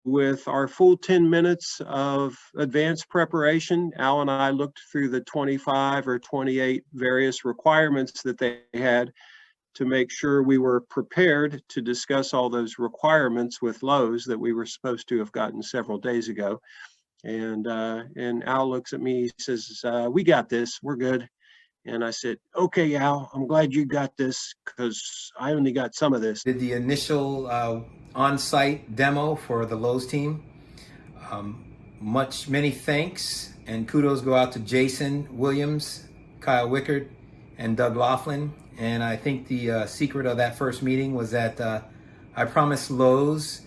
with our full 10 minutes of advanced preparation, Al and I looked through the 25 or 28 various requirements that they had to make sure we were prepared to discuss all those requirements with Lowe's that we were supposed to have gotten several days ago. And Al looks at me, he says, we got this, we're good. And I said, okay, Al, I'm glad you got this because I only got some of this. Did the initial on-site demo for the Lowe's team. Many thanks and kudos go out to Jason Williams, Kyle Wickert, and Doug Laughlin. And I think the secret of that first meeting was that I promised Lowe's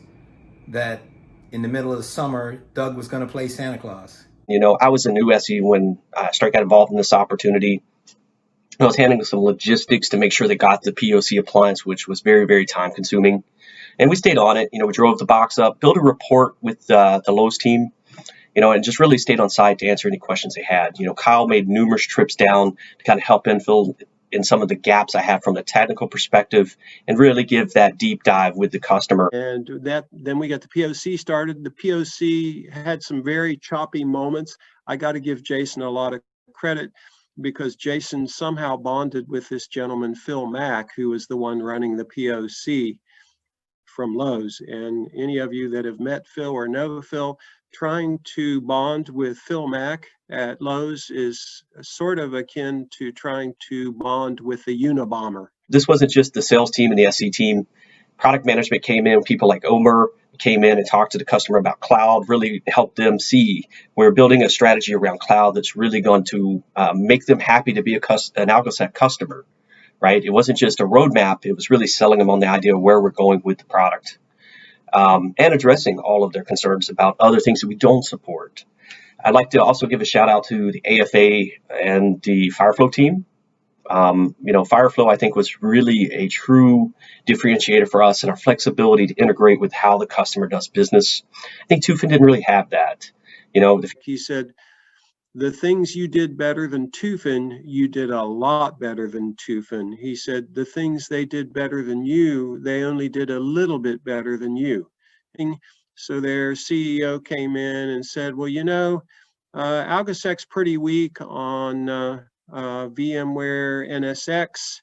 that in the middle of the summer, Doug was going to play Santa Claus. I was a new SE when I got involved in this opportunity. I was handling some logistics to make sure they got the POC appliance, which was very, very time consuming. And we stayed on it. We drove the box up, built a report with the Lowe's team, and just really stayed on site to answer any questions they had. Kyle made numerous trips down to kind of help fill in some of the gaps I had from the technical perspective and really give that deep dive with the customer. And then we got the POC started. The POC had some very choppy moments. I got to give Jason a lot of credit because Jason somehow bonded with this gentleman, Phil Mack, who was the one running the POC from Lowe's. And any of you that have met Phil or know Phil, trying to bond with Phil Mack at Lowe's is sort of akin to trying to bond with the Unabomber. This wasn't just the sales team and the SE team. Product management came in, people like Omer came in and talked to the customer about cloud, really helped them see we're building a strategy around cloud that's really going to make them happy to be an AlgoSec customer, right? It wasn't just a roadmap, it was really selling them on the idea of where we're going with the product and addressing all of their concerns about other things that we don't support. I'd like to also give a shout out to the AFA and the Fireflow team. Fireflow, I think, was really a true differentiator for us and our flexibility to integrate with how the customer does business. I think Tufin didn't really have that. He said, the things you did better than Tufin, you did a lot better than Tufin. He said, the things they did better than you, they only did a little bit better than you. And so their CEO came in and said, well, AlgoSec's pretty weak on VMware NSX.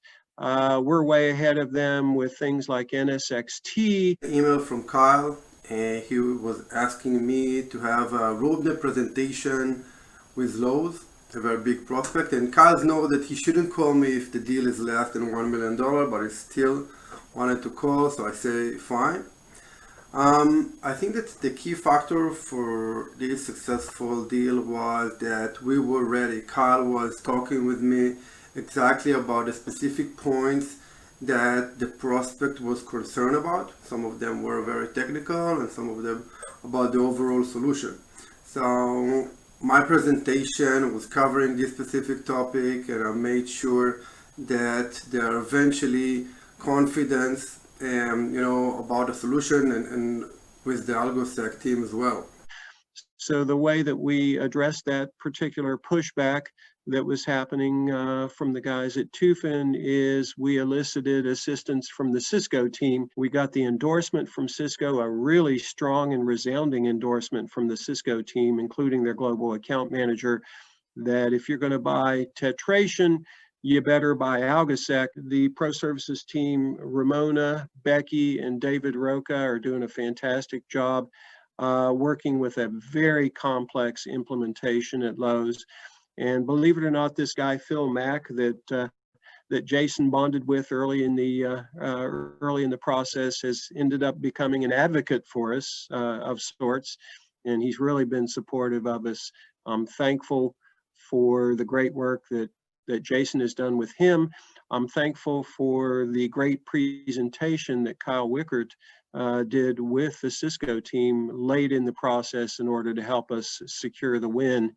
We're way ahead of them with things like NSXT. Email from Kyle, and he was asking me to have a roadmap presentation with Lowe's, a very big prospect. And Kyle knows that he shouldn't call me if the deal is less than $1 million, but he still wanted to call, so I say fine. I think that the key factor for this successful deal was that we were ready. Kyle was talking with me exactly about the specific points that the prospect was concerned about. Some of them were very technical and some of them about the overall solution. So my presentation was covering this specific topic, and I made sure that they are eventually confident about the solution and with the AlgoSec team as well. So the way that we addressed that particular pushback that was happening from the guys at Tufin is we elicited assistance from the Cisco team. We got the endorsement from Cisco, a really strong and resounding endorsement from the Cisco team, including their global account manager, that if you're going to buy Tetration, you better buy AlgoSec. The Pro Services team, Ramona, Becky, and David Roca are doing a fantastic job working with a very complex implementation at Lowe's. And believe it or not, this guy, Phil Mack, that Jason bonded with early in the process has ended up becoming an advocate for us of sorts. And he's really been supportive of us. I'm thankful for the great work that Jason has done with him. I'm thankful for the great presentation that Kyle Wickert did with the Cisco team late in the process in order to help us secure the win